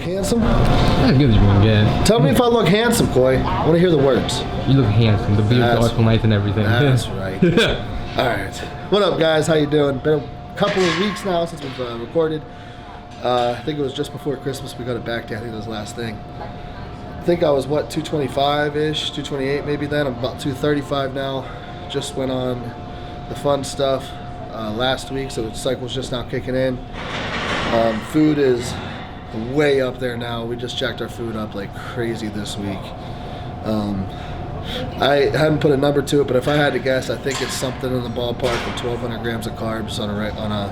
handsome? As good as you can get. Tell me if I look handsome, Coy. I want to hear the words. You look handsome. The beard's awful nice and everything. That's right. All right. What up, guys? How you doing? Been a couple of weeks now since we've recorded. I think it was just before Christmas we got it back to. I think it was the last thing. I think I was, what, 225-ish, 228 maybe then. I'm about 235 now. Just went on the fun stuff last week, so the cycle's just now kicking in. Food is way up there now. We just jacked our food up like crazy this week. I hadn't put a number to it, but if I had to guess, I think it's something in the ballpark of 1,200 grams of carbs on a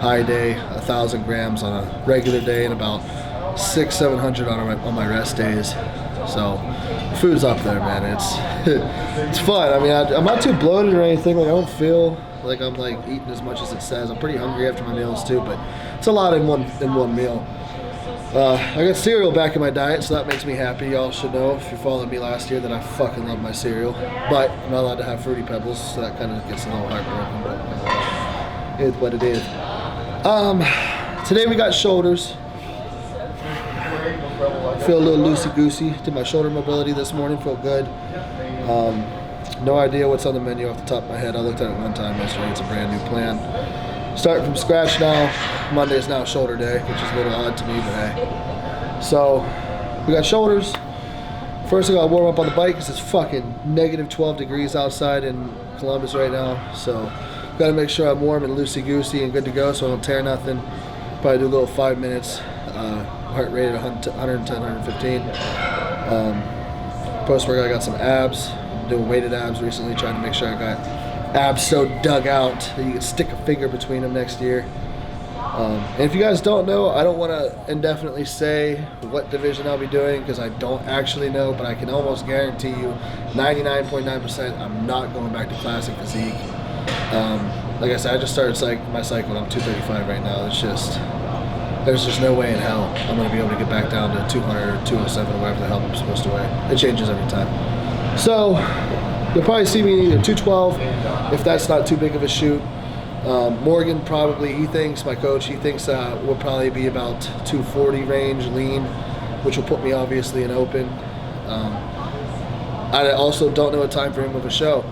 high day, 1,000 grams on a regular day, and about 600-700 on my rest days. So food's up there, man. It's fun. I mean, I'm not too bloated or anything. Like, I don't feel like I'm like eating as much as it says. I'm pretty hungry after my meals too, but it's a lot in one meal. I got cereal back in my diet, so that makes me happy. Y'all should know, if you followed me last year, that I fucking love my cereal. But I'm not allowed to have Fruity Pebbles, so that kind of gets a little heartbroken, but it's what it is. Today we got shoulders. Feel a little loosey-goosey. Did my shoulder mobility this morning, feel good. No idea what's on the menu off the top of my head. I looked at it one time yesterday. It's a brand new plan. Starting from scratch now. Monday is now shoulder day, which is a little odd to me, but hey. So, we got shoulders. First I gotta warm up on the bike because it's fucking negative 12 degrees outside in Columbus right now. So, gotta make sure I'm warm and loosey-goosey and good to go so I don't tear nothing. Probably do a little 5 minutes. Heart rate at 110, 115. Post-workout I got some abs. Doing weighted abs recently, trying to make sure I got abs so dug out that you can stick a finger between them next year. And if you guys don't know, I don't want to indefinitely say what division I'll be doing because I don't actually know, but I can almost guarantee you 99.9% I'm not going back to classic physique. Like I said, I just started my cycle and I'm 235 right now. There's just no way in hell I'm going to be able to get back down to 200 or 207 or whatever the hell I'm supposed to weigh. It changes every time. So you'll probably see me in either 212 if that's not too big of a shoot. Morgan probably, my coach, he thinks we'll probably be about 240 range lean, which will put me obviously in open. I also don't know a time frame of a show.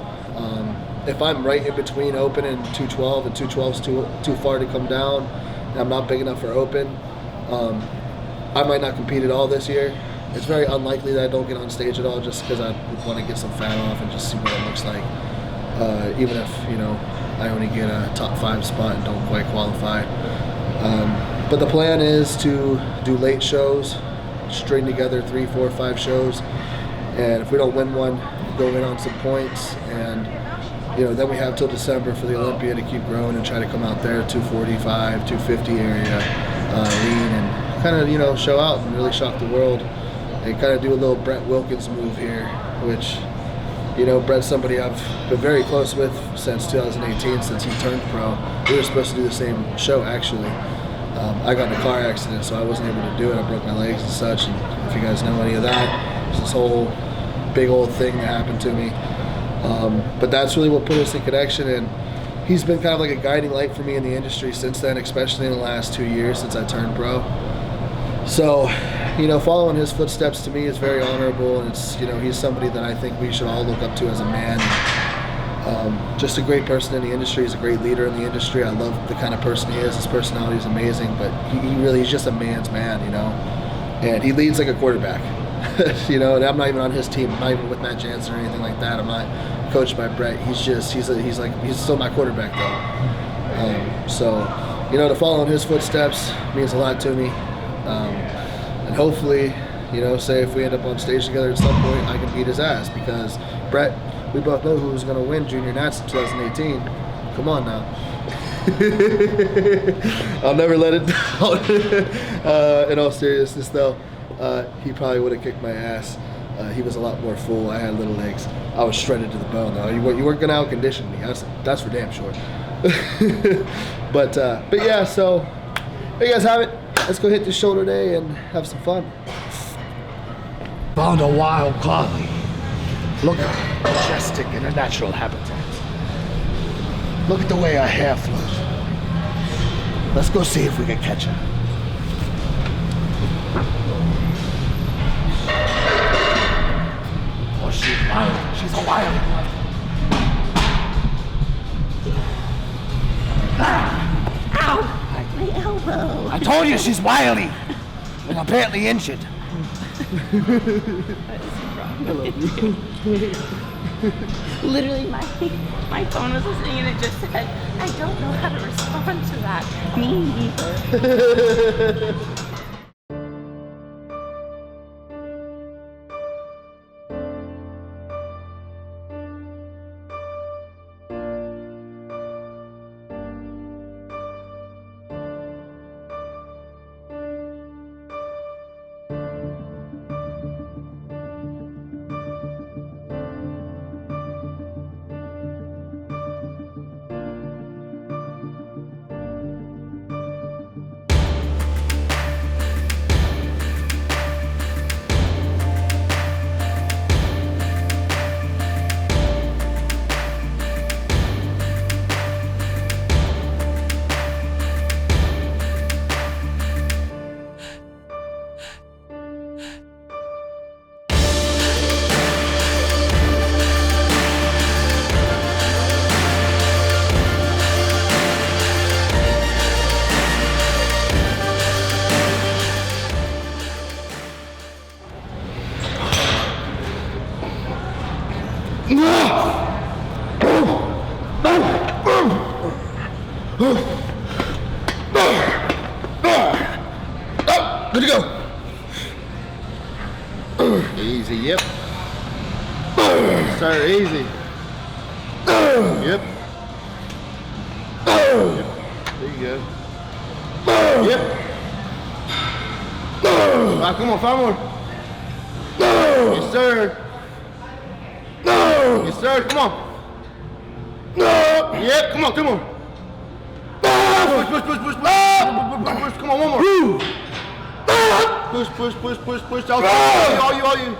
If I'm right in between open and 212 and 212's too far to come down and I'm not big enough for open, I might not compete at all this year. It's very unlikely that I don't get on stage at all just because I want to get some fat off and just see what it looks like. Even if, I only get a top 5 spot and don't quite qualify. But the plan is to do late shows, string together 3, 4, 5 shows. And if we don't win one, go in on some points. And, then we have till December for the Olympia to keep growing and try to come out there 245, 250 area lean and kind of, show out and really shock the world. And kind of do a little Brett Wilkins move here, which, Brett's somebody I've been very close with since 2018, since he turned pro. We were supposed to do the same show, actually. I got in a car accident, so I wasn't able to do it. I broke my legs and such, and if you guys know any of that, it's this whole big old thing that happened to me. But that's really what put us in connection, and he's been kind of like a guiding light for me in the industry since then, especially in the last 2 years since I turned pro. So, following his footsteps to me is very honorable, and it's, he's somebody that I think we should all look up to as a man. Just a great person in the industry. He's a great leader in the industry. I love the kind of person he is. His personality is amazing, but he's just a man's man, and he leads like a quarterback. And I'm not even on his team. I'm not even with Matt Jansen or anything like that. I'm not coached by Brett. He's still my quarterback though. So, to follow in his footsteps means a lot to me. And hopefully, say if we end up on stage together at some point, I can beat his ass because Brett, we both know who was going to win Junior Nats in 2018. Come on now. I'll never let it down. In all seriousness, though, he probably would have kicked my ass. He was a lot more full. I had little legs. I was shredded to the bone, though. You weren't going to out-condition me. That's for damn sure. But yeah, so there you guys have it. Let's go hit this shoulder day and have some fun. Found a wild collie. Look majestic in a natural habitat. Look at the way her hair flows. Let's go see if we can catch her. she's wily and apparently injured. Literally, my phone was listening and it just said, I don't know how to respond to that. Me neither. Good to go. Easy, yep. Sir, easy. Yep. There you go. Yep. All right, come on, 5 more. Yes, sir. Yes, sir, come on. Yep, come on, 2 more. Push, push, push, push, push. Come on, 1 more. Push, push, push, push, push. All you.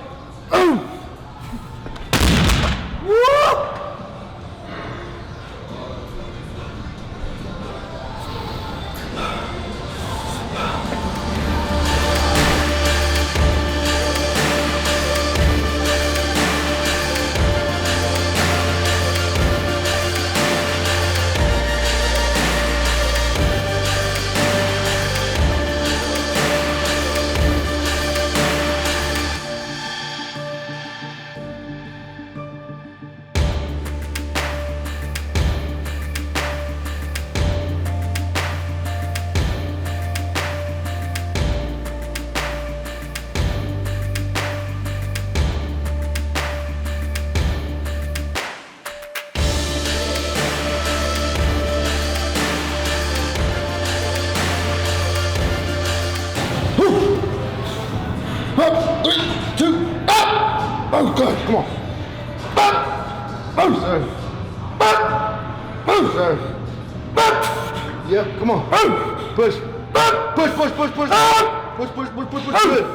Woo! Up, 3, 2, up! Oh, good, come on. Up! Move, sir. Up! Move, sir. Up! Yep, come on. Push. Push, push, push, push. Push, push, push, push, push. Good.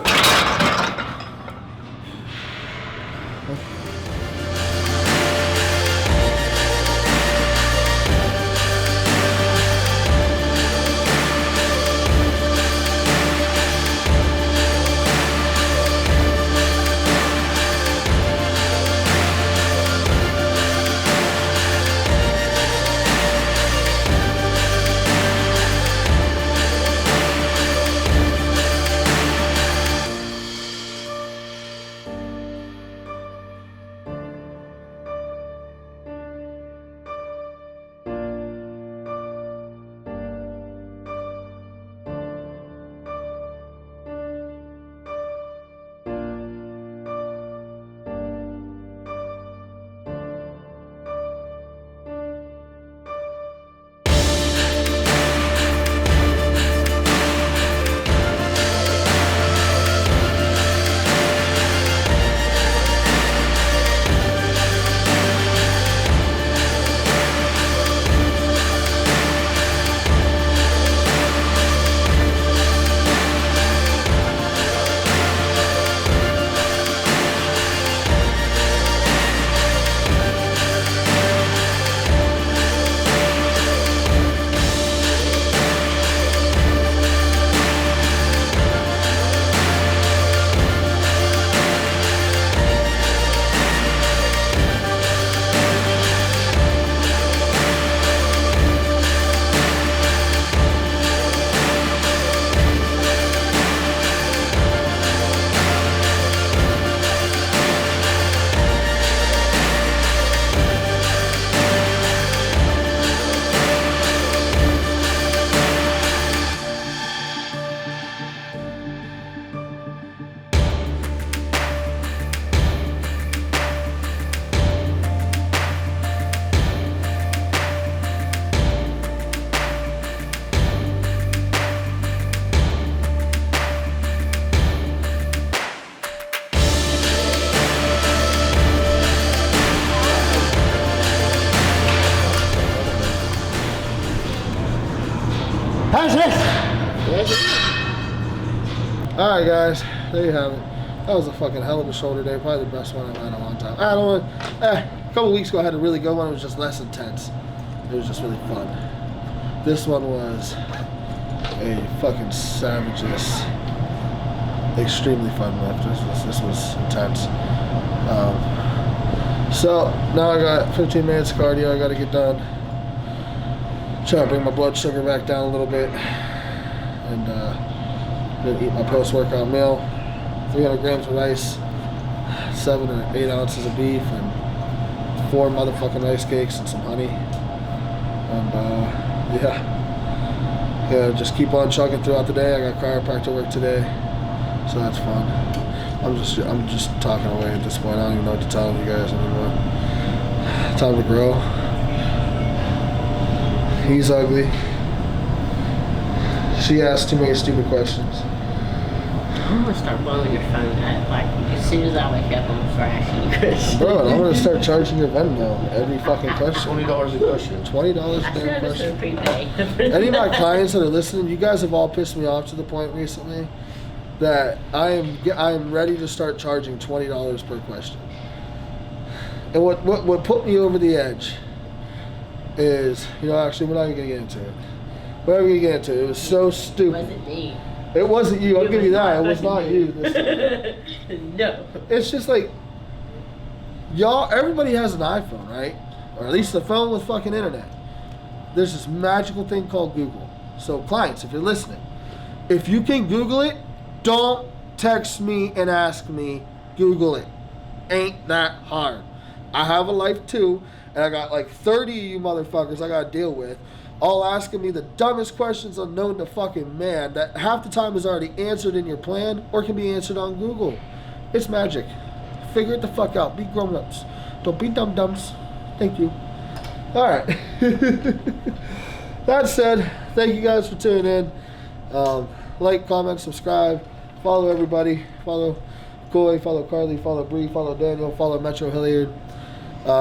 right, guys. There you have it. That was a fucking hell of a shoulder day. Probably the best one I've had in a long time. I don't want. A couple weeks ago, I had a really good one. It was just less intense. It was just really fun. This one was a fucking savageous, extremely fun lift. This was intense. So now I got 15 minutes of cardio I got to get done. Trying to bring my blood sugar back down a little bit, and gonna eat my post-workout meal. 300 grams of rice, 7 or 8 ounces of beef, and 4 motherfucking rice cakes and some honey. And yeah, just keep on chugging throughout the day. I got chiropractor work today, so that's fun. I'm just talking away at this point. I don't even know what to tell you guys anymore. Time to grow. He's ugly. She asks too many stupid questions. I'm gonna start blowing your phone up. Like, as soon as I wake up, I'm gonna start asking you questions. Bro, I'm gonna start charging your Venmo every fucking question. $20 a question. $20 a I should damn have question. prepaid. Any of my clients that are listening, you guys have all pissed me off to the point recently that I am ready to start charging $20 per question. And what put me over the edge is, actually, we're not even gonna get into it. We're not even gonna get into it. It was so stupid. It wasn't me. It wasn't you. I'll give you that. It was not you. No. It's just like, everybody has an iPhone, right? Or at least a phone with fucking internet. There's this magical thing called Google. So clients, if you're listening, if you can Google it, don't text me and ask me. Google it. Ain't that hard. I have a life too, and I got like 30 of you motherfuckers I gotta deal with, all asking me the dumbest questions unknown to fucking man that half the time is already answered in your plan or can be answered on Google. It's magic. Figure it the fuck out. Be grown-ups. Don't be dum-dums. Thank you. All right. That said, thank you guys for tuning in. Like, comment, subscribe, follow everybody. Follow Coy, follow Carly, follow Bree, follow Daniel, follow Metro Hilliard.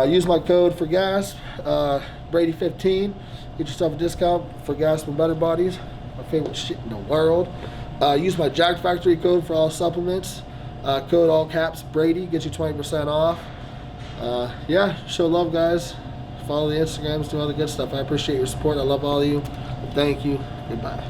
Use my code for gas, Brady15. Get yourself a discount for gas from Better Bodies. My favorite shit in the world. Use my Jack Factory code for all supplements. Code all caps Brady. Get you 20% off. Yeah, show love, guys. Follow the Instagrams, do all the good stuff. I appreciate your support. I love all of you. Thank you. Goodbye.